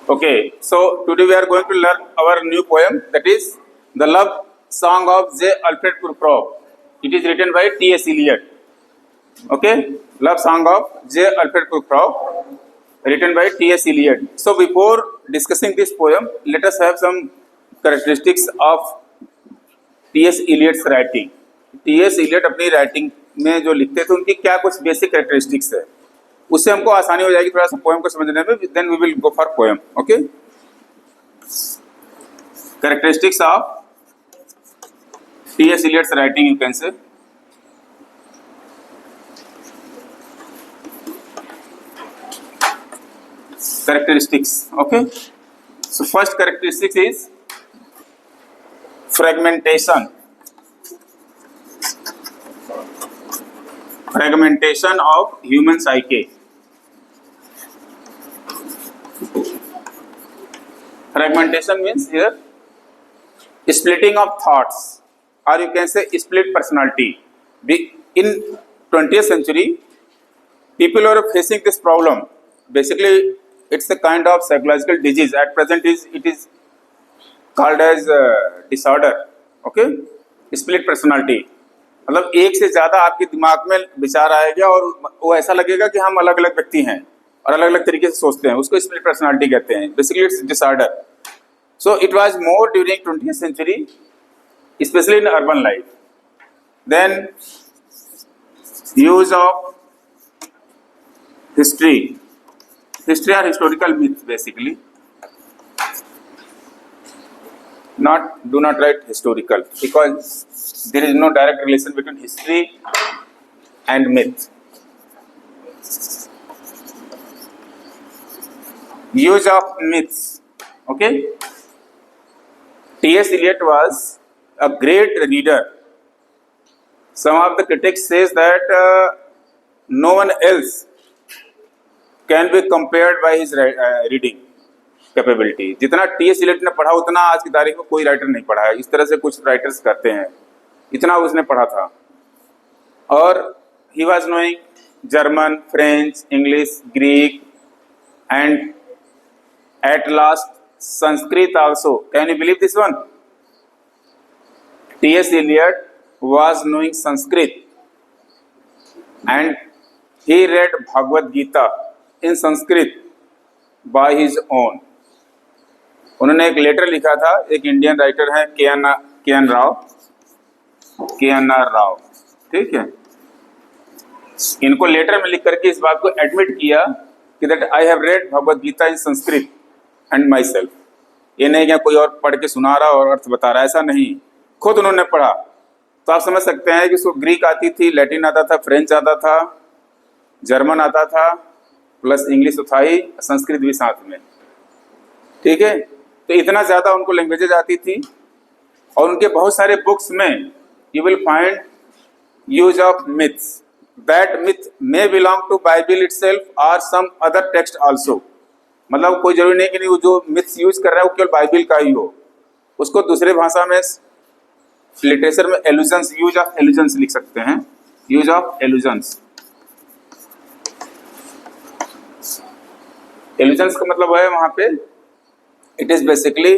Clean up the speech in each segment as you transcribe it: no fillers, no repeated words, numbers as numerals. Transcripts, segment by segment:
Okay, so today we are going to learn our new poem, that is The Love Song of J. Alfred Prufrock. It is written by T.S. Eliot. Okay, Love Song of J. Alfred Prufrock, written by T.S. Eliot. So before discussing this poem, let us have some characteristics of T.S. Eliot's writing. T.S. Eliot अपनी writing में जो लिखते थे उनकी क्या कुछ basic characteristics है, उससे हमको आसानी हो जाएगी थोड़ा सा पोएम को समझने में. Then we will go for poem. Okay, characteristics of T S. Eliot's writing, you can say. Characteristics. Okay, so first characteristic is fragmentation. Fragmentation of human psyche. Fragmentation means here splitting of thoughts, or you can say split personality. In 20th century, people are facing this problem. Basically, it's a kind of psychological disease. At present, it is called as disorder. Okay, split personality. मतलब एक से ज्यादा आपके दिमाग में विचार आएगा और वो ऐसा लगेगा कि हम अलग अलग व्यक्ति हैं और अलग अलग तरीके से सोचते हैं. उसको स्प्लिट पर्सनालिटी कहते हैं. Basically it's disorder. So it was more during 20th century, especially in urban life. Then use of history or historical myths, basically. Do not write historical, because there is no direct relation between history and myth. Use of myths. Okay, T.S. Eliot was a great reader. Some of the critics says that no one else can be compared by his reading capability. जितना T.S.. Eliot ने पढ़ा उतना आज की तारीख में कोई writer नहीं पढ़ा है. इस तरह से कुछ राइटर्स करते हैं, इतना उसने पढ़ा था. और he was knowing German, French, English, Greek and at last Sanskrit also. Can you believe this one? T.S. Eliot was knowing Sanskrit and he read Bhagavad Gita in Sanskrit by his own. उन्होंने एक letter लिखा था. एक Indian writer है K. N.. Rao. ठीक है, इनको letter में लिख करके इस बात को एडमिट किया कि that I have read Bhagavad Gita in Sanskrit and myself. ये नहीं क्या कोई और पढ़ के सुना रहा और अर्थ बता रहा, ऐसा नहीं, खुद उन्होंने पढ़ा. तो आप समझ सकते हैं कि उसको ग्रीक आती थी, लैटिन आता था, फ्रेंच आता था, जर्मन आता था, प्लस इंग्लिश तो था ही, संस्कृत भी साथ में. ठीक है, तो इतना ज़्यादा उनको लैंग्वेजेज आती थी. और उनके बहुत सारे बुक्स में you will find use of myths. That myth may belong to Bible itself or some other text also. मतलब कोई जरूरी नहीं कि वो जो मिथ्स यूज कर रहा है वो केवल बाइबल का ही हो, उसको दूसरे भाषा में लिटरेचर में एलुजन्स, यूज ऑफ एलुजन्स लिख सकते हैं. Use of एलुजन्स. एलुजन्स का मतलब है वहां पे it is basically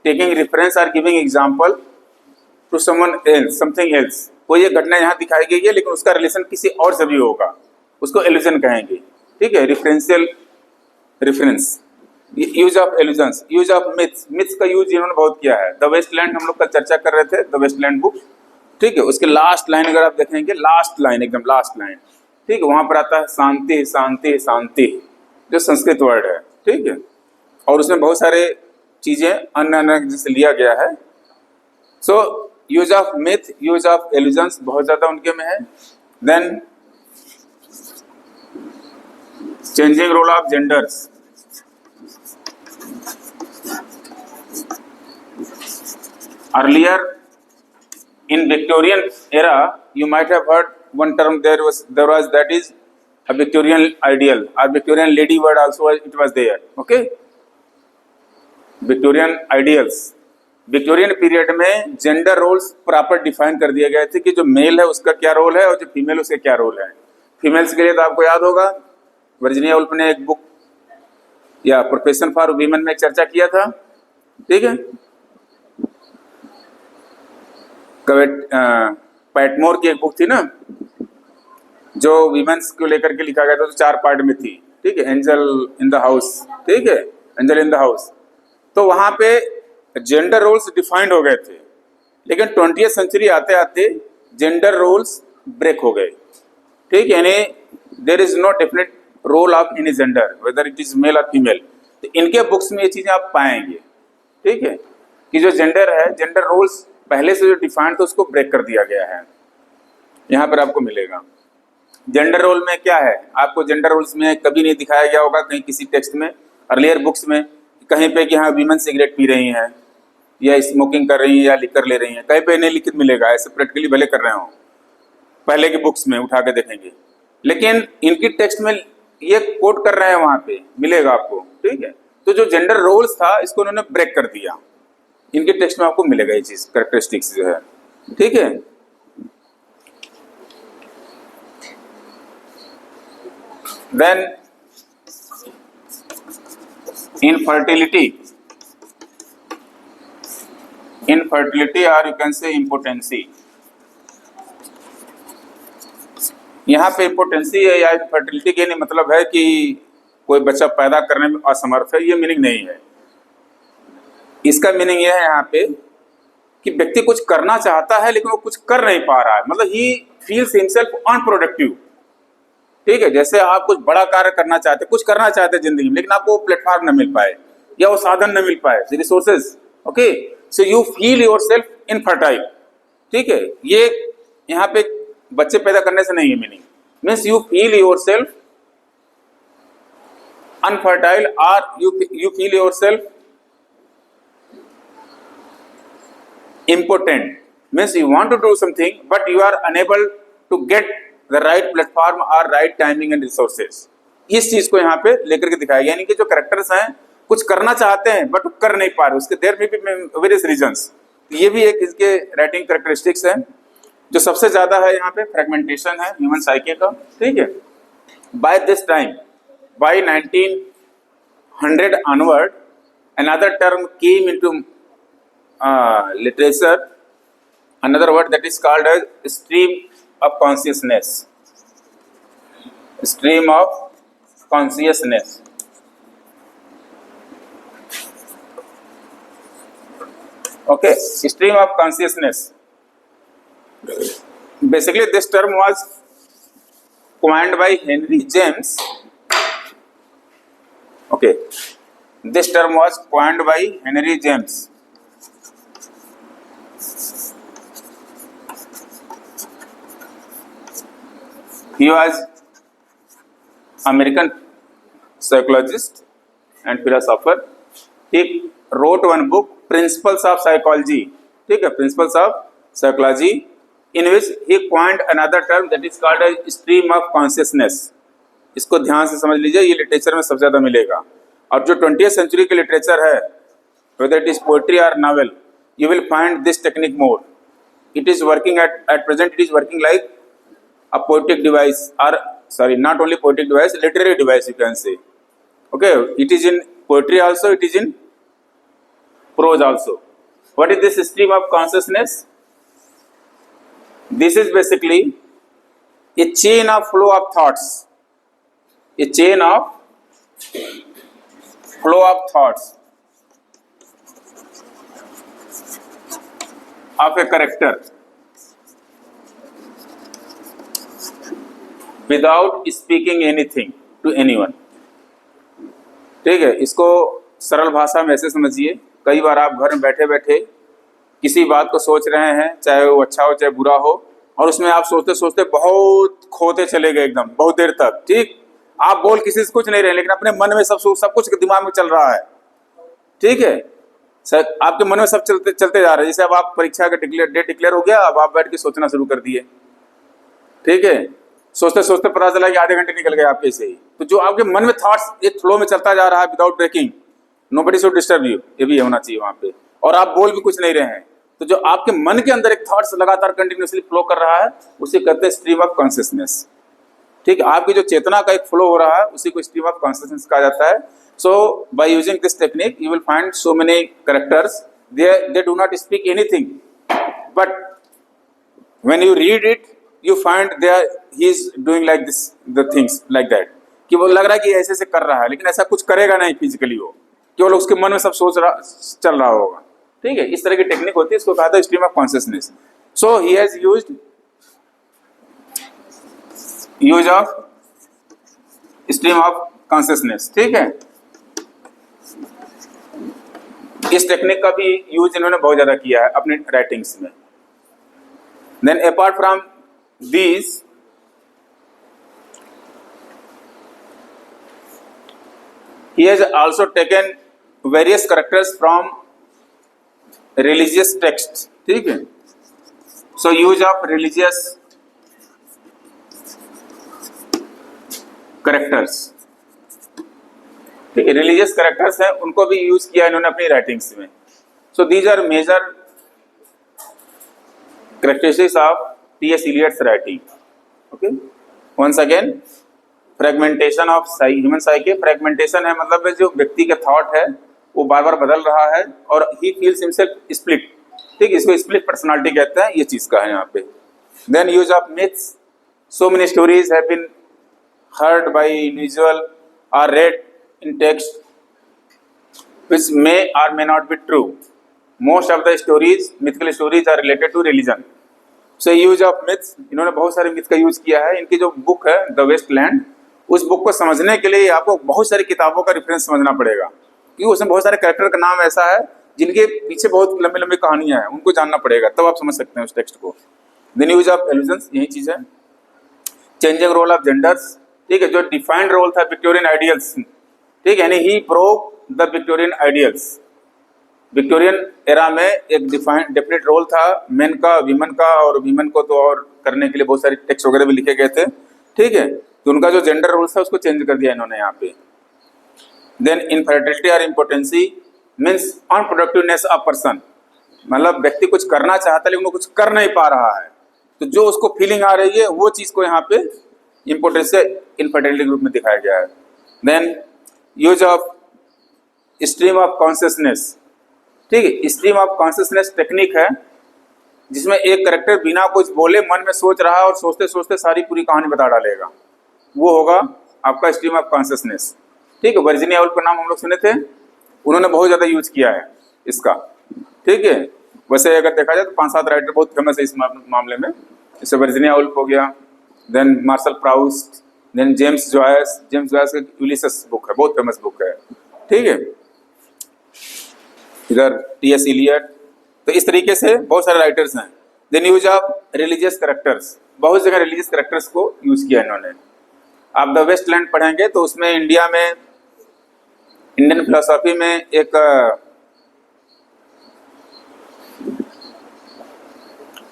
taking reference और giving example to someone else, something else. कोई ये घटना यहाँ दिखाई गई है लेकिन उसका रिलेशन किसी और से भी होगा, उसको एलुजन कहेंगे. ठीक है, referential reference. Use of allusions. Use of myths. Myths का यूज इन्होंने बहुत किया है. द वेस्टलैंड हम लोग का चर्चा कर रहे थे, द वेस्टलैंड बुक. ठीक है, उसके लास्ट लाइन अगर आप देखेंगे, लास्ट लाइन, एकदम लास्ट लाइन, ठीक है, वहां पर आता है शांति शांति शांति, जो संस्कृत वर्ड है. ठीक है, और उसमें बहुत सारे चीजें अन्य जैसे लिया गया है. So use of myth, use of allusions बहुत ज्यादा उनके में है. Then changing role of genders. Earlier in Victorian era, you might have heard one term there was that is a Victorian ideal or Victorian lady word also it was there. Okay, Victorian ideals. Victorian period में gender roles proper define कर दिए गए थे कि जो mail है उसका क्या रोल है और जो फीमेल उसका क्या रोल है. फीमेल्स के लिए तो आपको याद होगा वर्जीनिया वुल्फ ने एक बुक या प्रोफेशन फॉर वीमेन में चर्चा किया था, ठीक है। पैटमोर की एक बुक थी ना, जो वीमेंस को लेकर के लिखा गया था, तो 4 पार्ट में थी, ठीक है। एंजल इन द हाउस, ठीक है, एंजल इन द हाउस। तो वहां पे जेंडर रोल्स डिफाइंड हो गए थे, लेकिन 20वीं सेंचुरी आते आते जेंडर रोल्स ब्रेक हो गए, ठीक है। यानी there is no definite role of any gender, whether it is male or female. तो इनके बुक्स में ये चीजें आप पाएंगे, ठीक है, कि जो जेंडर है, जेंडर रोल्स पहले से जो डिफाइंड थे उसको ब्रेक कर दिया गया है, यहाँ पर आपको मिलेगा। जेंडर रोल में क्या है, आपको जेंडर रोल्स में कभी नहीं दिखाया गया होगा कहीं किसी टेक्स्ट में, अर्लियर बुक्स में कहीं पे कि हाँ वीमेन सिगरेट पी रही हैं या स्मोकिंग कर रही हैं या लिकर ले रही हैं, कहीं पे नहीं लिखित मिलेगा, ऐसे प्रैक्टिकली भले कर रहे हो, पहले की बुक्स में उठा के देखेंगे, लेकिन इनकी टेक्स्ट में ये कोट कर रहे हैं, वहां पे मिलेगा आपको, ठीक है। तो जो जेंडर रोल्स था इसको उन्होंने ब्रेक कर दिया, इनके टेक्स्ट में आपको मिलेगा ये चीज, कैरेक्टरिस्टिक्स जो है, ठीक है। Then infertility or you can say impotency। यहाँ पे impotency है या infertility के नहीं मतलब है कि कोई बच्चा पैदा करने में असमर्थ है, ये मीनिंग नहीं है। इसका मीनिंग यह है यहाँ पे कि व्यक्ति कुछ करना चाहता है लेकिन वो कुछ कर नहीं पा रहा है, मतलब ही फील्स हिमसेल्फ अनप्रोडक्टिव, ठीक है। जैसे आप कुछ बड़ा कार्य करना चाहते, कुछ करना चाहते जिंदगी में, लेकिन आपको वो प्लेटफॉर्म न मिल पाए या वो साधन न मिल पाए, resources, okay, so you feel yourself infertile, ठीक है। ये यहाँ पे बच्चे पैदा करने से नहीं है meaning, means you feel yourself unfertile और you feel yourself impotent, means you want to do something but you are unable to get the right platform or right timing and resources। इस चीज को यहाँ पे लेकर के दिखाया गया, यानी कि जो कैरेक्टर्स हैं कुछ करना चाहते हैं बट कर नहीं पा रहे, उसके देयर में भी वेरियस रीजंस। ये भी एक इसके राइटिंग कैरेक्टरिस्टिक्स है। जो सबसे ज्यादा है यहाँ पे फ्रेगमेंटेशन है ह्यूमन साइकी का, ठीक है। By this time, by 1900 onward, another term came into literature, another word that is called as stream of consciousness, stream of consciousness। Okay, stream of consciousness, basically this term was coined by Henry James, okay, this term was coined by Henry James। He was American psychologist and philosopher। He wrote one book, Principles of Psychology, ठीक है, Principles of Psychology, in which he coined another term that is called as stream of consciousness। इसको ध्यान से समझ लीजिए, ये literature में सबसे ज्यादा मिलेगा। और जो 20th सेंचुरी के लिटरेचर है, whether it is poetry or novel, you will find this technique more। It is working at present, it is working like a poetic device, or sorry, not only poetic device, literary device you can say, okay। It is in poetry also, it is in prose also। What is this stream of consciousness? This is basically a chain of flow of thoughts, a chain of flow of thoughts of a character without speaking anything to anyone, ठीक है। इसको सरल भाषा में ऐसे समझिए, कई बार आप घर में बैठे बैठे किसी बात को सोच रहे हैं, चाहे वो अच्छा हो चाहे बुरा हो, और उसमें आप सोचते सोचते बहुत खोते चले गए एकदम बहुत देर तक, ठीक। आप बोल किसी से कुछ नहीं रहे, लेकिन अपने मन में सब कुछ दिमाग में चल रहा है, ठीक है। आपके मन में सब चलते जा रहे हैं। जैसे अब आप परीक्षा का डेट डिक्लेयर हो गया, अब आप बैठ के सोचना शुरू कर दिए, ठीक है। सोचते सोचते पता चला कि आधे घंटे निकल गए आपके से ही। तो जो आपके मन में थॉट्स एक फ्लो में चलता जा रहा है without breaking, nobody should disturb you, ये भी होना चाहिए वहां पे, और आप बोल भी कुछ नहीं रहे हैं, तो जो आपके मन के अंदर एक थॉट्स लगातार कंटिन्यूसली फ्लो कर रहा है उसे कहते हैं स्ट्रीम ऑफ कॉन्शियसनेस, ठीक है। आपकी जो चेतना का एक फ्लो हो रहा है उसी को स्ट्रीम ऑफ कॉन्शियसनेस कहा जाता है। So by using this technique, you will find so many characters. They do not speak anything, but when you read it, you find he is doing like this, the things like that. कि वो लग रहा है कि ऐसे से कर रहा है, लेकिन ऐसा कुछ करेगा नहीं फिजिकली, वो केवल उसके मन में सब सोच रहा चल रहा होगा। ठीक है, इस तरह की टेक्निक होती है, इसको कहा था stream of consciousness. So he has use of stream of consciousness. ठीक है, इस टेक्निक का भी यूज इन्होंने बहुत ज्यादा किया है अपने राइटिंग्स में। Then apart from these, he has also taken various characters from religious texts। ठीक है, so use of religious characters, religious characters हैं, उनको भी यूज किया इन्होंने अपनी राइटिंग्स में। So these are major characteristics of T S. Eliot's writing. Okay, once again, fragmentation of human psyche. Fragmentation है मतलब जो व्यक्ति का थॉट है वो बार बार बदल रहा है और ही फील्स हिमसेल्फ स्प्लिट। ठीक, इसको स्प्लिट पर्सनालिटी कहते हैं, ये चीज का है यहाँ पे। Then use of myths. So many stories have been heard by individual or read in text which may or may not be true. Most of the stories, mythical stories, are related to religion. So use of myths, इन्होंने बहुत सारे myth का use किया है। इनकी जो book है the waste land, उस बुक को समझने के लिए आपको बहुत सारी किताबों का रेफरेंस समझना पड़ेगा, क्योंकि उसमें बहुत सारे कैरेक्टर का नाम ऐसा है जिनके पीछे बहुत लंबी लंबी कहानियां हैं, उनको जानना पड़ेगा, तब आप समझ सकते हैं उस टेक्स्ट को। देन यूज ऑफ एल्यूजन्स, यही चीज है। Changing role of genders. ठीक है, जो डिफाइंड रोल था विक्टोरियन आइडियल्स, ठीक है, यानी he prove the Victorian ideals. Victorian era में एक डिफाइंड डेफिनेट रोल था मेन का, वीमेन का, और वीमेन को तो और करने के लिए बहुत सारे टेक्स्ट वगैरह भी लिखे गए थे। ठीक है, तो उनका जो जेंडर रोल था उसको चेंज कर दिया इन्होंने यहाँ पे। देन इनफर्टिलिटी और इम्पोर्टेंसी मीन्स अनप्रोडक्टिवनेस ऑफ पर्सन, मतलब व्यक्ति कुछ करना चाहता है लेकिन वो कुछ कर नहीं पा रहा है, तो जो उसको फीलिंग आ रही है वो चीज को यहाँ पे इम्पोर्टेंस से इनफर्टिलिटी के रूप में दिखाया गया है। Then use of stream of consciousness. ठीक है, स्ट्रीम ऑफ कॉन्शियसनेस टेक्निक है जिसमें एक कैरेक्टर बिना कुछ बोले मन में सोच रहा है और सोचते सोचते सारी पूरी कहानी बता डालेगा, वो होगा आपका स्ट्रीम ऑफ कॉन्शियसनेस। ठीक है, वर्जीनिया वुल्फ का नाम हम लोग सुने थे, उन्होंने बहुत ज़्यादा यूज किया है इसका। ठीक है, वैसे अगर देखा जाए तो 5-7 राइटर बहुत फेमस है इस मामले में, जैसे वर्जीनिया वुल्फ हो गया, then Marcel Proust, then James Joyce. James Joyce का यूलिसेस बुक है, बहुत फेमस बुक है। ठीक है, इधर टी.एस. इलियट। तो इस तरीके से बहुत सारे राइटर्स हैं। Then use of religious characters, बहुत जगह रिलीजियस कैरेक्टर्स को यूज किया इन्होंने। आप द वेस्ट लैंड पढ़ेंगे तो उसमें इंडिया में, इंडियन फिलोसॉफी में एक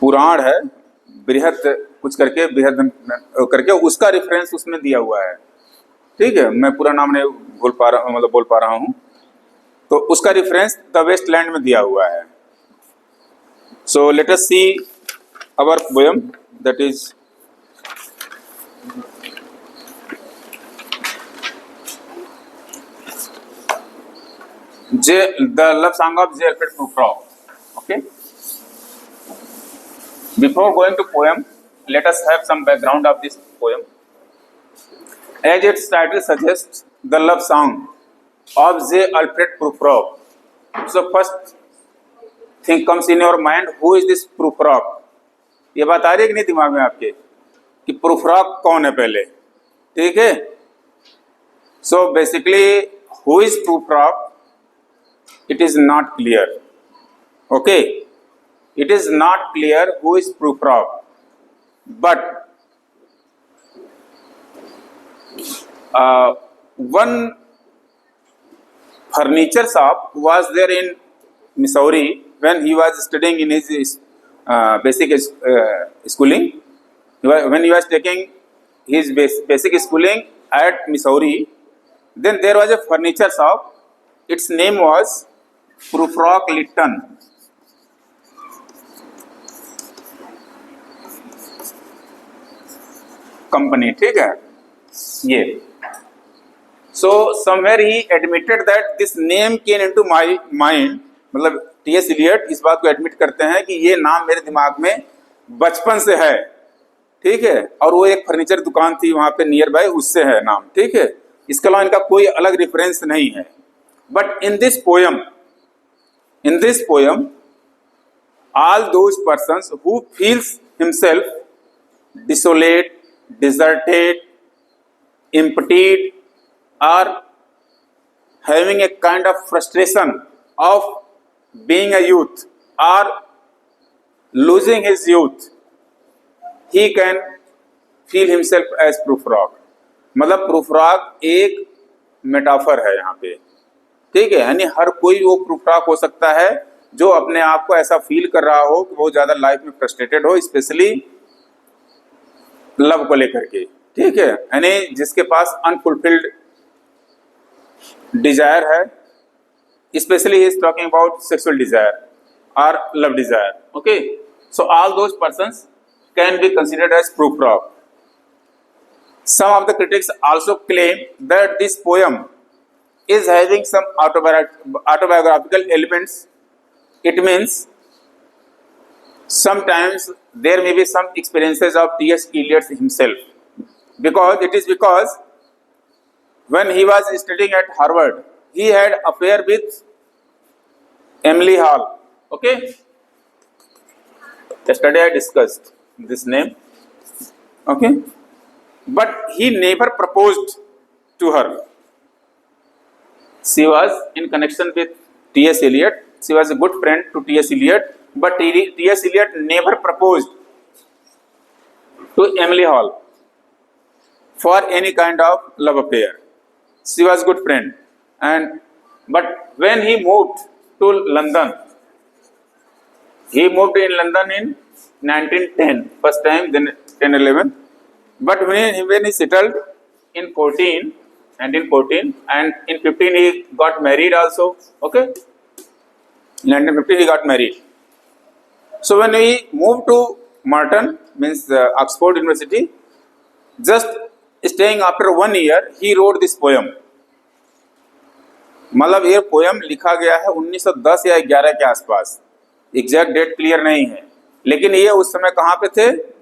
पुराण है बृहद कुछ करके, बृहद करके, उसका रेफरेंस उसमें दिया हुआ है। ठीक है, मैं पूरा नाम नहीं बोल पा रहा हूँ, तो उसका रेफरेंस द वेस्ट लैंड में दिया हुआ है। So let us see our poem, that is the love song of J Alfred Prufrock. Okay, before going to poem, let us have some background of this poem. As its title suggests, the love song of J. Alfred Prufrock. So first thing comes in your mind, who is this Prufrock? ये बात आ रही है कि नहीं दिमाग में आपके कि प्रूफ्रॉक कौन है पहले? ठीक है, so basically who is Prufrock? It is not clear. Okay, it is not clear who is Prufrock, but one furniture shop was there in Missouri when he was studying in his basic schooling. When he was taking his basic schooling at Missouri, then there was a furniture shop. Its name was Prufrock Litton. Company. ठीक है, ये So somewhere he admitted that this name came into my mind, मतलब T.S.. Elliot इस बात को admit करते हैं कि ये नाम मेरे दिमाग में बचपन से है, ठीक है, और वो एक फर्नीचर दुकान थी वहां पे नियर बाय, उससे है नाम, ठीक है, इसके अलावा इनका कोई अलग रेफरेंस नहीं है। But in this poem all those persons who feels himself desolate, deserted, emptied, or having a kind of frustration of being a youth or losing his youth, he can feel himself as प्रूफरॉग। मतलब प्रूफरॉग एक metaphor है यहाँ पे, ठीक है, यानी हर कोई वो प्रूफरॉग हो सकता है जो अपने आप को ऐसा फील कर रहा हो कि बहुत ज्यादा लाइफ में फ्रस्ट्रेटेड हो, स्पेशली लव को लेकर के, ठीक है, यानी जिसके पास अनफुलफिल्ड डिजायर है, specially he is talking about sexual desire और love desire. Okay, so all those persons can be considered as Prufrock. Some of the critics also claim that this poem is having some autobiographical elements. It means sometimes there may be some experiences of T.S. Eliot himself, because when he was studying at Harvard, he had affair with Emily Hall. Okay, yesterday I discussed this name. Okay, but he never proposed to her. She was in connection with T.S. Eliot. She was a good friend to T.S. Eliot, but T.S. Eliot never proposed to Emily Hall for any kind of love affair. She was good friend, but when he moved to London, he moved in London in 1910, first time, then 10-11. But when he settled in 1914, and in 15 he got married also. Okay, in 1915 he got married. So when he moved to Merton, means Oxford University, just staying after 1 year, he wrote this poem. मतलब ये poem लिखा गया है 1910 या 11 के आसपास, exact date clear नहीं है, लेकिन ये उस समय कहाँ पे थे?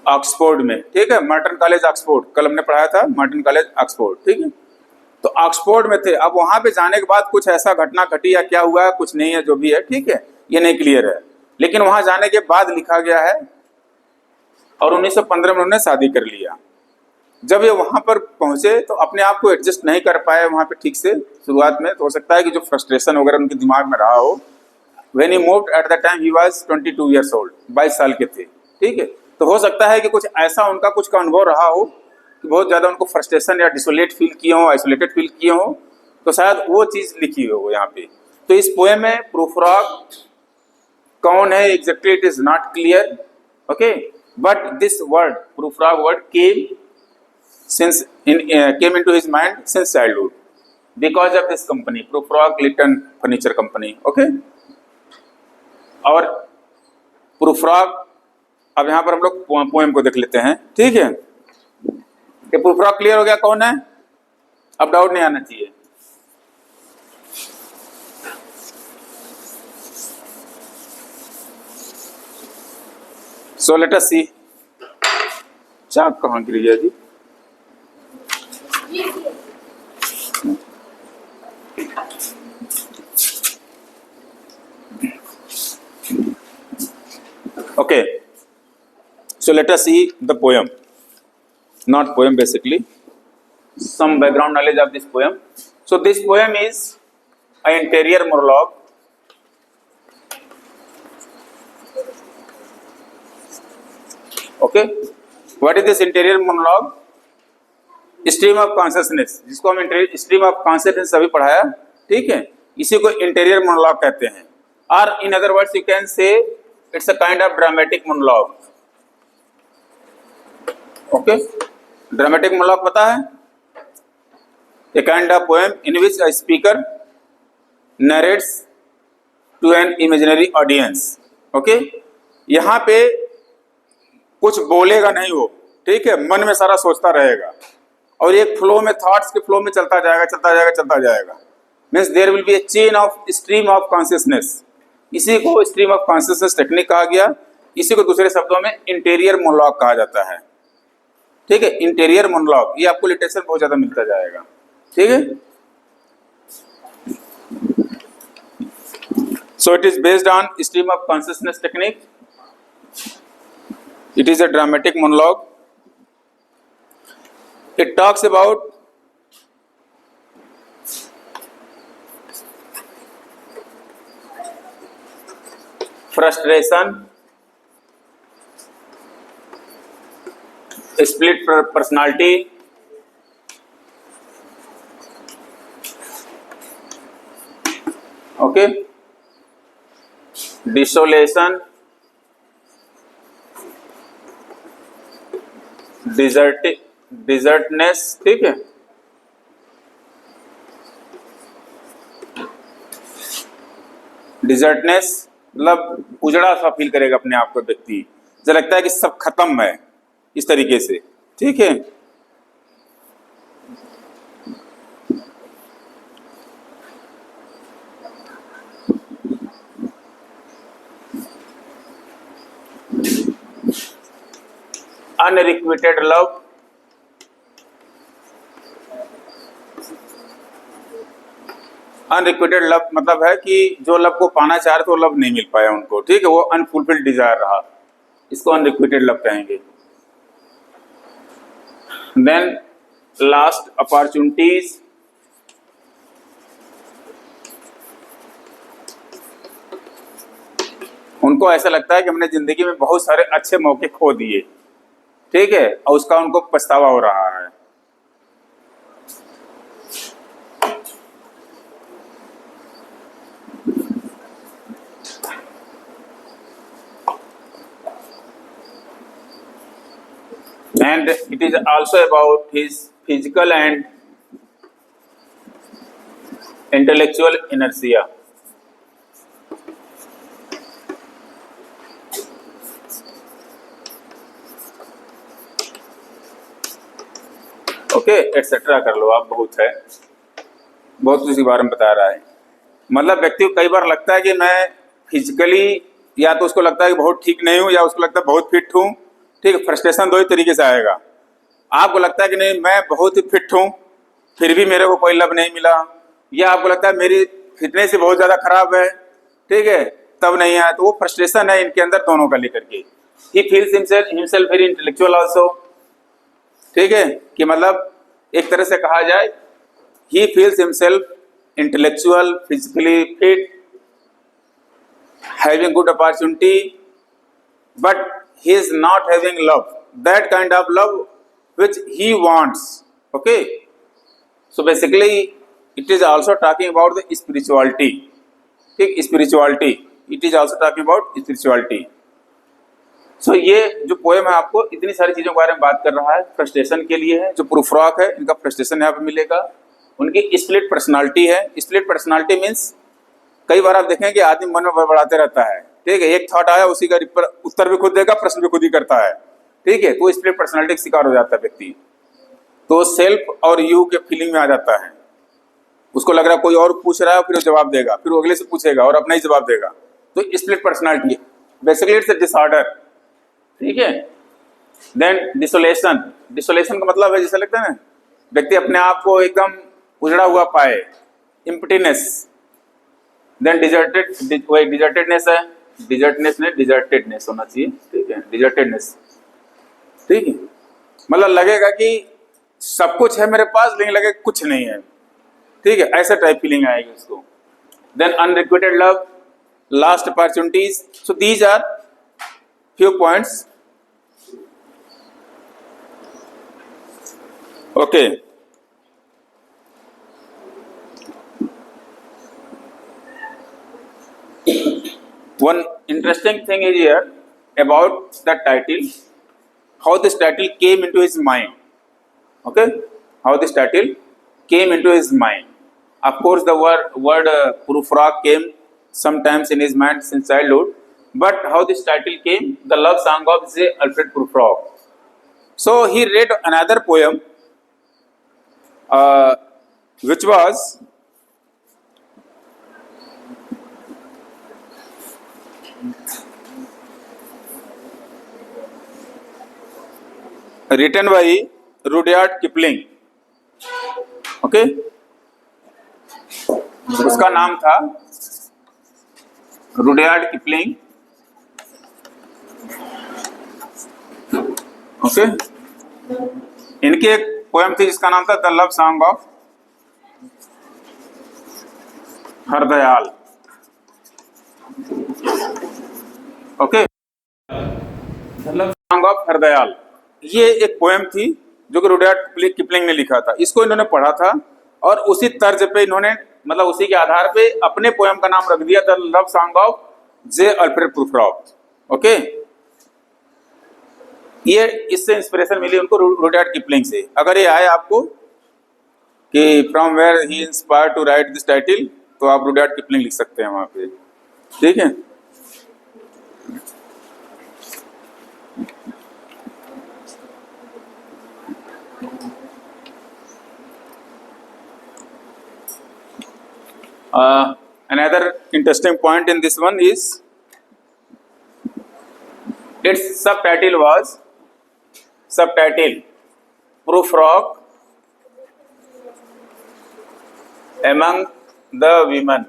ऑक्सफोर्ड में, ठीक है, मर्टन कॉलेज ऑक्सफोर्ड, कल हमने पढ़ाया था मर्टन कॉलेज ऑक्सफोर्ड, ठीक है, तो ऑक्सफोर्ड में थे। अब वहां पे जाने के बाद कुछ ऐसा घटना घटी या क्या हुआ, कुछ नहीं है, जो भी है, ठीक है, ये नहीं क्लियर है, लेकिन वहां जाने के बाद लिखा गया है, और 1915 में उन्होंने शादी कर लिया। जब ये वहां पर पहुंचे तो अपने आप को एडजस्ट नहीं कर पाए वहां पे ठीक से शुरुआत में, तो हो सकता है कि जो फ्रस्ट्रेशन वगैरह उनके दिमाग में रहा हो। When he moved at the time he was 22 years old, 22 साल के थे, ठीक है, तो हो सकता है कि कुछ ऐसा उनका कुछ का अनुभव रहा हो कि बहुत ज़्यादा उनको फ्रस्ट्रेशन या डिसोलेट फील किए हों, आइसोलेटेड फील किए हों, तो शायद वो चीज़ लिखी हो यहाँ पे। तो इस पोएम में प्रूफरॉग कौन है exactly it is not clear, okay, but this word Prufrock word came into his mind since childhood because of this company, Prufrock Lytton Furniture Company, okay। और प्रूफरॉग, अब यहाँ पर हम लोग पोएम को देख लेते हैं, ठीक है, कि प्रूफरॉग क्लियर हो गया कौन है, अब डाउट नहीं आना चाहिए। सो लेट अस सी, चाक कहाँ गिर गया जी? Okay, so let us see the poem, not poem basically, some background knowledge of this poem. So this poem is an interior monologue. Okay, what is this interior monologue? Stream of consciousness, जिसको हम stream of consciousness अभी पढ़ाया, ठीक है, इसी को interior monologue कहते हैं, और in other words you can say it's a kind of dramatic monologue. Okay, dramatic monologue पता है? A kind of poem in which a speaker narrates to an imaginary audience. Okay, यहाँ पे कुछ बोलेगा नहीं वो, ठीक है, मन में सारा सोचता रहेगा, और एक फ्लो में, थॉट्स के फ्लो में चलता जाएगा चलता जाएगा चलता जाएगा। Means there will be a chain of stream of consciousness. इसी को स्ट्रीम ऑफ कॉन्शियसनेस टेक्निक कहा गया। इसी को दूसरे शब्दों में इंटीरियर मोनोलॉग कहा जाता है। ठीक है, इंटीरियर मोनोलॉग, ये आपको लिटरेचर बहुत ज्यादा मिलता जाएगा। ठीक है, so it is based on stream of consciousness technique. It is a dramatic monologue. It talks about frustration, split personality, okay, desolation, डिजर्टनेस। ठीक है, डिजर्टनेस मतलब उजड़ा सा फील करेगा अपने आप को व्यक्ति, जैसा लगता है कि सब खत्म है, इस तरीके से। ठीक है, अनरिक्विटेड लव, अनरिक्विटेड लव मतलब है कि जो लव को पाना चाह रहे थे वो लव नहीं मिल पाया उनको। ठीक है, वो अनफुलफिल्ड डिजायर रहा, इसको अनरिक्विटेड लव कहेंगे। देन लास्ट अपॉर्चुनिटीज, उनको ऐसा लगता है कि हमने जिंदगी में बहुत सारे अच्छे मौके खो दिए। ठीक है, और उसका उनको पछतावा हो रहा है। And it is also about his physical and intellectual inertia. Okay, etcetera कर लो आप, बहुत है, बहुत कुछ के बारे में बता रहा है। मतलब व्यक्ति को कई बार लगता है कि मैं फिजिकली, या तो उसको लगता है कि बहुत ठीक नहीं हूँ, या उसको लगता है बहुत फिट हूँ। ठीक है, फ्रस्ट्रेशन दो ही तरीके से आएगा। आपको लगता है कि नहीं मैं बहुत ही फिट हूँ, फिर भी मेरे को कोई लव नहीं मिला, या आपको लगता है मेरी फिटनेस ही बहुत ज़्यादा खराब है, ठीक है, तब नहीं आया। तो वो फ्रस्ट्रेशन है इनके अंदर दोनों का लेकर के। He feels himself very intellectual also. ठीक है, कि मतलब एक तरह से कहा जाए, he feels himself intellectual, physically fit, having good opportunity, but he is not having love, that kind of love which he wants. Okay, so basically it is also talking about the spirituality. ठीक, spirituality, it is also talking about spirituality. So ये जो poem है आपको इतनी सारी चीजों के बारे में बात कर रहा है। फ्रस्ट्रेशन के लिए है, जो प्रूफ्रॉक है इनका फ्रस्ट्रेशन यहाँ पे मिलेगा। उनकी स्प्लिट पर्सनालिटी है। स्प्लिट पर्सनालिटी मीन्स कई बार आप देखें कि आदमी मन में बड़बड़ाते रहता है। ठीक है, एक थॉट आया उसी का उत्तर भी खुद देगा, प्रश्न भी खुद ही करता है। ठीक है, तो स्प्लिट पर्सनालिटी का शिकार हो जाता है व्यक्ति, तो सेल्फ और यू के फीलिंग में आ जाता है। उसको लग रहा है कोई और पूछ रहा है, फिर वो जवाब देगा, फिर वो अगले से पूछेगा और अपना ही जवाब देगा। तो split personality basically it's a disorder. ठीक है, देन डिसोलेशन। डिसोलेशन का मतलब है जैसे लगता है ना व्यक्ति अपने आप को एकदम उजड़ा हुआ पाए, इम्पटीनेस। देन डिजर्टेडनेस है, डिजर्टनेस नहीं डिजर्टेडनेस होना चाहिए। ठीक है, डिजर्टेडनेस। ठीक है, मतलब लगेगा कि सब कुछ है मेरे पास लेकिन लगे कुछ नहीं है। ठीक है, ऐसा टाइप फीलिंग आएगी उसको। Then unrequited love, lost opportunities. So these are few points. Okay, one interesting thing is here about the title, how this title came into his mind. Okay, how this title came into his mind. Of course the word prufrock came sometimes in his mind since childhood, but how this title came, the love song of J. Alfred Prufrock. So he read another poem which was written by Rudyard Kipling. Okay, उसका नाम था Rudyard Kipling. Okay, इनकी एक poem थी जिसका नाम था the love song of Hardayal. Okay, the love song of Hardayal, ये एक पोएम थी जो कि रुडयार्ड किपलिंग ने लिखा था. इसको इन्होंने पढ़ा था और उसी तर्ज पे इन्होंने, मतलब उसी के आधार पे अपने पोएम का नाम रख दिया the love song of J Alfred Prufrock. Okay, ये इससे इंस्पिरेशन मिली उनको रुडयार्ड किपलिंग से. अगर ये आए आपको कि from where he inspired to write this title, तो आप रुडयार्ड किपलिंग लिख सकते हैं वहां पे. ठीक है. Another interesting point in this one is its subtitle was Prufrock among the women.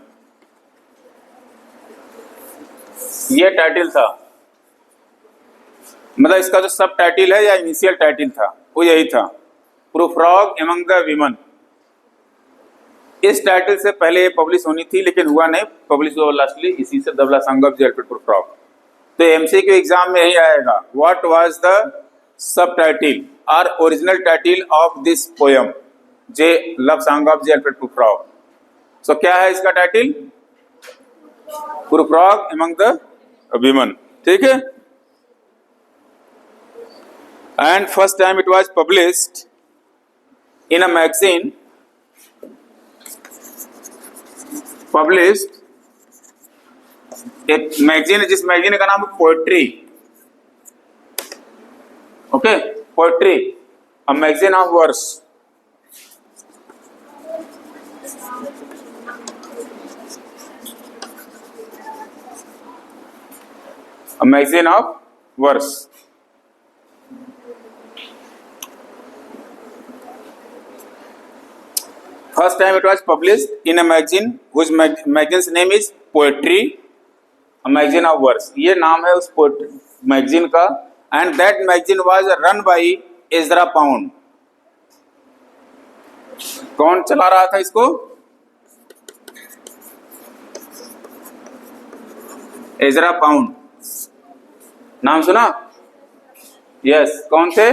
ये टाइटल था, मतलब इसका जो सब टाइटल है या इनिशियल टाइटल था वो यही था, प्रूफ्रॉक एमंग द वीमन. इस टाइटल से पहले ये पब्लिश होनी थी लेकिन हुआ नहीं, पब्लिश हुआ लास्टली इसी से the love song of J Alfred Prufrock. तो एमसीक्यू एग्जाम में यही आएगा, what was the subtitle और original title of this poem J love song of J Alfred Prufrock. So क्या है इसका टाइटल? Prufrock among the women. ठीक है. And first time it was published in a magazine, published एक magazine है जिस मैगजीन का नाम है poetry. Okay, poetry, a magazine of verse. A magazine of verse. First time it was published in a magazine whose magazine's name is Poetry, a magazine of verse. ये नाम है उस मैगजीन का. And that magazine was run by Ezra Pound. कौन चला रहा था इसको? Ezra pound. नाम सुना? यस. कौन थे?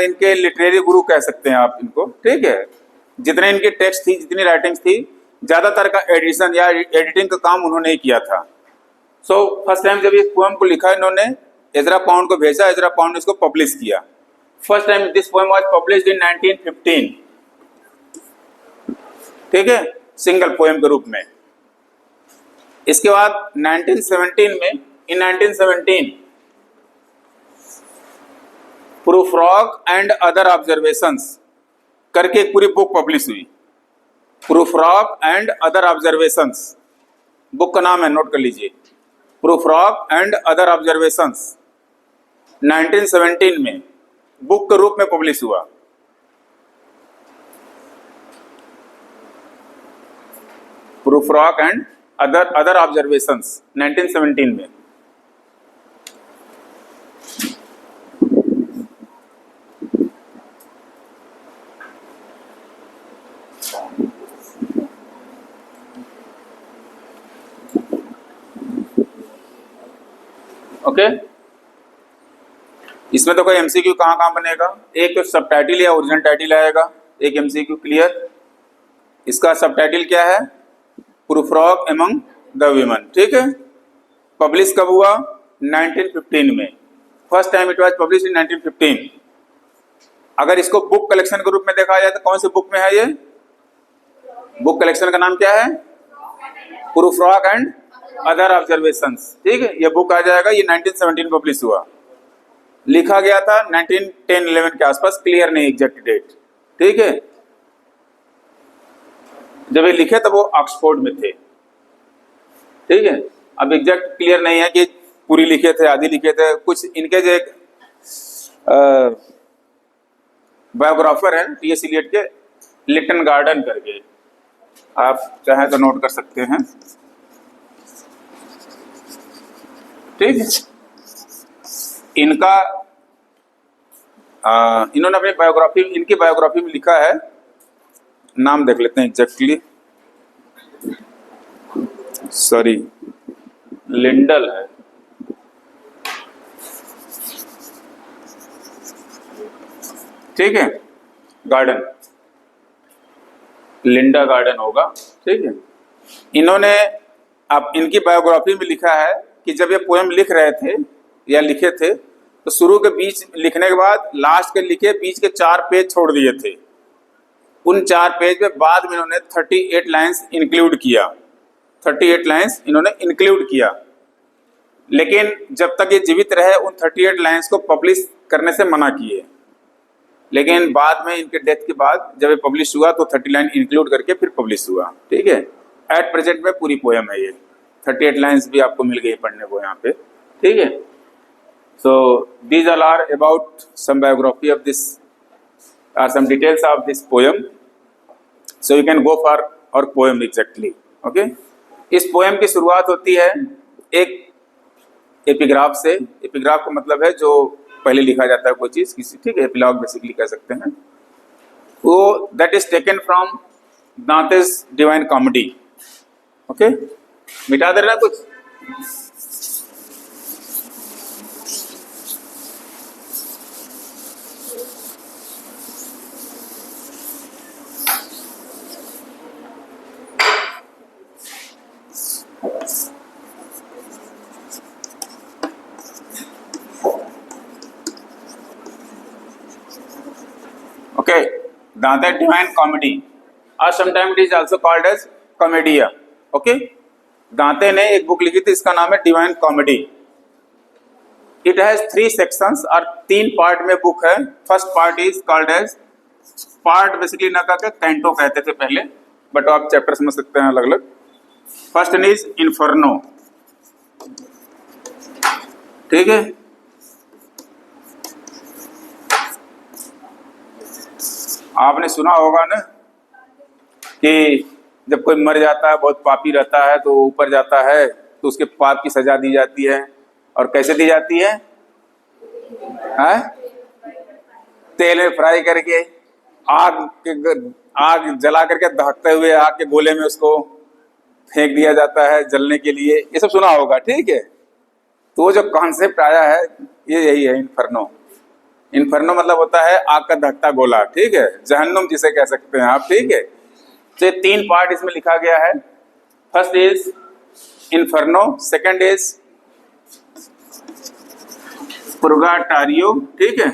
इनके लिटरेरी गुरु कह सकते हैं आप इनको. ठीक है. जितने इनके टेक्स्ट थी, जितनी राइटिंग्स थी, ज्यादातर का एडिशन या एडिटिंग का काम उन्होंने ही किया था. सो फर्स्ट टाइम जब इस पोएम को लिखा इन्होंने, एजरा पाउंड को भेजा, एजरा पाउंड ने इसको पब्लिश किया. First time this poem was published इन 1915. ठीक है, सिंगल पोएम के रूप में. इसके बाद 1917 में, इन 1917 प्रूफ्रॉक एंड अदर ऑब्जर्वेशंस करके एक पूरी बुक पब्लिश हुई. Prufrock and other observations, book का नाम है, नोट कर लीजिए. प्रूफ्रॉक एंड अदर ऑब्जर्वेशंस 1917 में बुक के रूप में पब्लिश हुआ. प्रूफ्रॉक एंड अदर ऑब्जर्वेशंस 1917 में. ओके, इसमें तो कोई एमसीक्यू कहाँ बनेगा? एक तो सब टाइटल या ओरिजिनल टाइटल आएगा, एक एमसीक्यू. क्लियर? इसका सब टाइटल क्या है? Prufrock among the women. ठीक है. पब्लिश कब हुआ? 1915 में. First time it was publish in 1915. अगर इसको बुक कलेक्शन के रूप में देखा जाए तो कौन सी बुक में है ये? बुक कलेक्शन का नाम क्या है? Prufrock and other observations. ठीक है, ये बुक आ जाएगा. ये 1917 पब्लिश हुआ. लिखा गया था 1910-11 के आसपास, क्लियर नहीं एग्जैक्ट डेट, ठीक है। जब ये लिखे तब वो ऑक्सफोर्ड में थे, ठीक है। अब एग्जैक्ट क्लियर नहीं है कि पूरी लिखे थे, आधी लिखे थे। कुछ इनके जो एक बायोग्राफर हैं टी.एस. इलियट के, लिटन गार्डन करके, आप चाहें तो नोट कर सकते हैं, ठीक है। इनका इन्होंने अपनी बायोग्राफी, इनकी बायोग्राफी में लिखा है, नाम देख लेते हैं एग्जैक्टली, सॉरी लिंडल है, ठीक है, गार्डन, लिंडा गार्डन होगा, ठीक है। इन्होंने अब इनकी बायोग्राफी में लिखा है कि जब ये पोएम लिख रहे थे या लिखे थे तो शुरू के बीच लिखने के बाद लास्ट के लिखे बीच के 4 पेज छोड़ दिए थे। उन 4 पेज में बाद में इन्होंने 38 लाइन्स इंक्लूड किया, 38 लाइन्स इन्होंने इंक्लूड किया। लेकिन जब तक ये जीवित रहे उन 38 लाइन्स को पब्लिश करने से मना किए। लेकिन बाद में इनके डेथ के बाद जब ये पब्लिश हुआ तो 30 लाइन इंक्लूड करके फिर पब्लिश हुआ, ठीक है। एट प्रेजेंट में पूरी पोएम है ये, 38 लाइन्स भी आपको मिल गई पढ़ने को यहाँ पे, ठीक है। So these all are about some biography of this, some details of this poem. So you can go for our poem exactly. Okay? इस पोएम की शुरुआत होती है एक एपिग्राफ से। एपिग्राफ का मतलब है जो पहले लिखा जाता है कोई चीज किसी, ठीक है, एपिलॉग बेसिकली कह सकते हैं। वो that is taken from Dante's Divine Comedy. Okay, मिटा दे रहा कुछ? Okay, Dante Divine Comedy, or sometimes it is also called as Commedia. Okay, दांते ने एक बुक लिखी थी, इसका नाम है Divine Comedy. It has 3 sections और 3 पार्ट में बुक है। First part is called as, part basically ना कहकर कैंटो कहते थे पहले, बट आप चैप्टर समझ सकते हैं अलग अलग। फर्स्ट इज इन्फर्नो, ठीक है। आपने सुना होगा ना कि जब कोई मर जाता है, बहुत पापी रहता है, तो ऊपर जाता है तो उसके पाप की सजा दी जाती है। और कैसे दी जाती है? तेल में फ्राई करके, आग जला करके दहकते हुए आग के गोले में उसको फेंक दिया जाता है जलने के लिए। ये सब सुना होगा, ठीक है। तो जो कॉन्सेप्ट आया है ये यही है, इन्फर्नो। इन्फर्नो मतलब होता है आग का धकता गोला, ठीक है, जहन्नुम जिसे कह सकते हैं आप, ठीक है। तो 3 पार्ट इसमें लिखा गया है। First is Inferno, second is Purgatorio, ठीक है।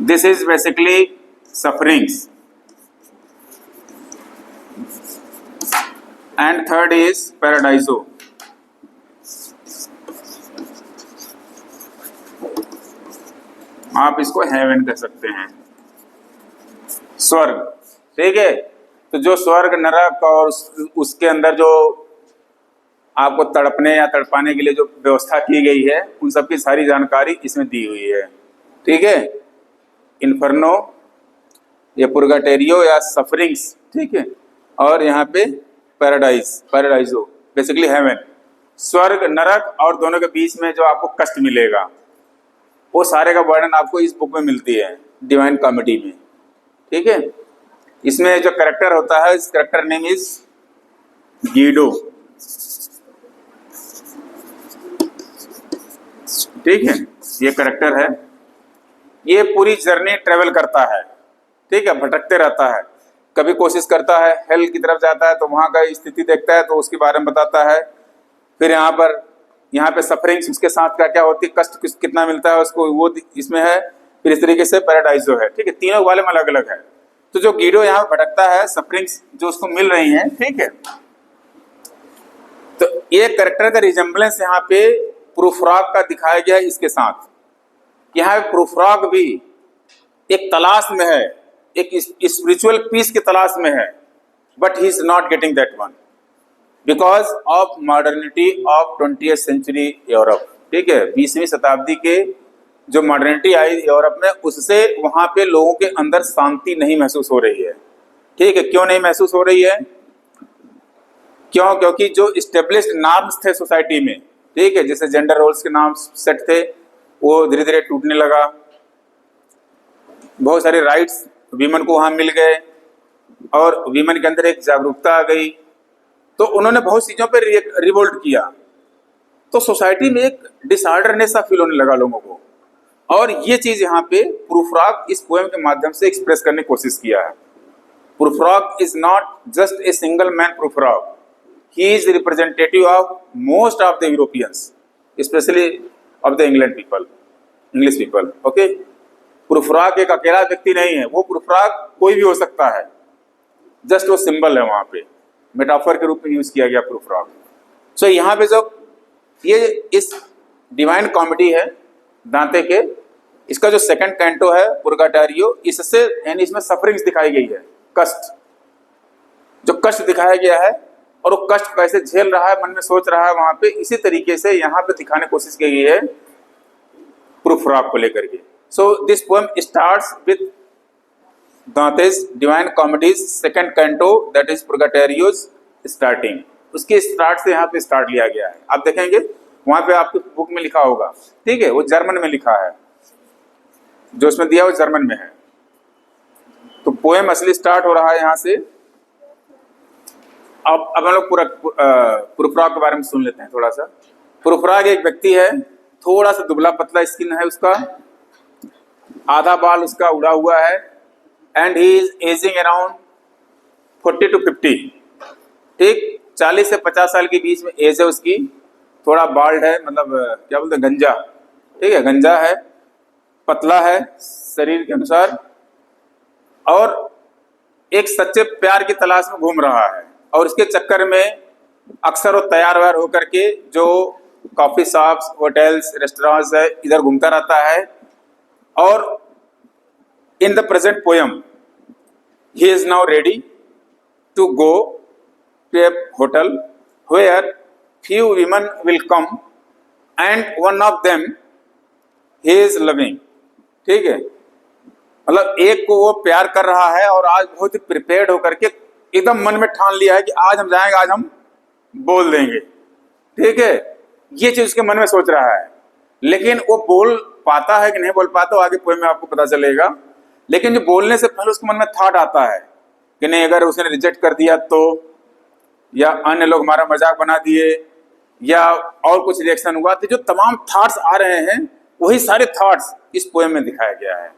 This is basically sufferings, and third is Paradiso. आप इसको हेवन कह सकते हैं, स्वर्ग, ठीक है। तो जो स्वर्ग, नरक और उसके अंदर जो आपको तड़पने या तड़पाने के लिए जो व्यवस्था की गई है, उन सब की सारी जानकारी इसमें दी हुई है, ठीक है। इन्फर्नो, ये पुर्गाटोरियो या सफरिंग्स, ठीक है। और यहाँ पे पैराडाइजो बेसिकली हेवन, स्वर्ग नरक और दोनों के बीच में जो आपको कष्ट मिलेगा, वो सारे का वर्णन आपको इस बुक में मिलती है, डिवाइन कॉमेडी में, ठीक है। इसमें जो कैरेक्टर होता है, इस कैरेक्टर नेम इज गीडो, ठीक है। ये कैरेक्टर है, ये पूरी जर्नी ट्रेवल करता है, ठीक है, भटकते रहता है। कभी कोशिश करता है हेल की तरफ जाता है तो वहाँ का स्थिति देखता है तो उसके बारे में बताता है। फिर यहाँ पे सफरिंग्स उसके साथ क्या क्या होती है, कष्ट कितना मिलता है उसको, वो इसमें है। फिर इस तरीके से पैराडाइजो है, ठीक है। तीनों वाले में अलग अलग है। तो जो गीडो यहाँ भटकता है, सफरिंग्स जो उसको मिल रही हैं, ठीक है। तो ये कैरेक्टर का रिजेम्बलेंस यहाँ पे प्रूफराग का दिखाया गया है इसके साथ। यहाँ प्रूफराग भी एक तलाश में है, एक स्पिरिचुअल पीस की तलाश में है, but he is not getting that one because of modernity of 20th century Europe. ठीक है, 20वीं शताब्दी के जो मॉडर्निटी आई यूरोप में, उससे वहां पे लोगों के अंदर शांति नहीं महसूस हो रही है। ठीक है, क्यों नहीं महसूस हो रही है? क्यों? क्योंकि जो स्टेब्लिश्ड नॉर्म्स थे सोसाइटी में, ठीक है, जैसे जेंडर रोल्स के नाम सेट थे, वो धीरे धीरे टूटने लगा। बहुत सारे राइट्स वीमेन को वहां मिल गए और वीमेन के अंदर एक जागरूकता आ गई, तो उन्होंने बहुत चीजों पर रिवोल्ट किया। तो सोसाइटी में एक डिसऑर्डरनेस सा फील होने लगा लोगों को, और ये चीज यहाँ पे प्रूफराग इस पोएम के माध्यम से एक्सप्रेस करने की कोशिश किया है। Prufrock is not just a single man Prufrock, he is the representative of most of the Europeans, especially of the English people. Okay, प्रूफराग एक अकेला व्यक्ति नहीं है, वो प्रूफराग कोई भी हो सकता है, जस्ट वो सिंबल है, वहां पे मेटाफर के रूप में यूज किया गया प्रूफराग। सो यहाँ पे जो ये इस डिवाइन कॉमेडी है दांते के, इसका जो सेकंड कैंटो है पुर्गाटोरियो, इससे यानी इसमें सफरिंग्स दिखाई गई है, कष्ट, जो कष्ट दिखाया गया है और वो कष्ट कैसे झेल रहा है, मन में सोच रहा है वहां पे, इसी तरीके से यहाँ पे दिखाने की कोशिश की गई है प्रूफराग को लेकर के। So this poem starts with Dante's Divine Comedy's second canto, that is Purgatorio's starting. उसके स्टार्ट से यहाँ पे स्टार्ट लिया गया है। आप देखेंगे वहां पे आपकी बुक में लिखा होगा, ठीक है, वो जर्मन में लिखा है, जो उसमें दिया वो जर्मन में है। तो पोएम असली स्टार्ट हो रहा है यहाँ से। अब हम लोग पूरा प्रूफराग के बारे में सुन लेते हैं थोड़ा सा। प्रूफराग एक व्यक्ति है, थोड़ा सा दुबला पतला स्किन है उसका, आधा बाल उसका उड़ा हुआ है, and he is ageing around 40 to 50। ठीक, 40 से 50 साल के बीच में एज है उसकी। थोड़ा बाल्ड है, मतलब क्या बोलते हैं, गंजा। ठीक है, गंजा है, पतला है शरीर के अनुसार, और एक सच्चे प्यार की तलाश में घूम रहा है, और इसके चक्कर में अक्सर वो तैयार व्यार होकर के जो कॉफी शॉप्स, होटल्स, रेस्टोरेंट्स है, इधर घूमता रहता है। और in the present poem he is now ready to go to a hotel where few women will come and one of them he is loving। ठीक है, मतलब एक को वो प्यार कर रहा है और आज बहुत ही प्रिपेयर्ड होकर के एकदम मन में ठान लिया है कि आज हम जाएंगे, आज हम बोल देंगे। ठीक है, ये चीज उसके मन में सोच रहा है, लेकिन वो बोल पाता है कि नहीं बोल पाता, आगे पोएम में आपको पता चलेगा। लेकिन जो बोलने से पहले उसके मन में थॉट आता है कि नहीं, अगर उसने रिजेक्ट कर दिया तो, या अन्य लोग हमारा मजाक बना दिए, या और कुछ रिएक्शन हुआ, तो जो तमाम थॉट्स आ रहे हैं वही सारे थॉट्स इस पोएम में दिखाया गया है।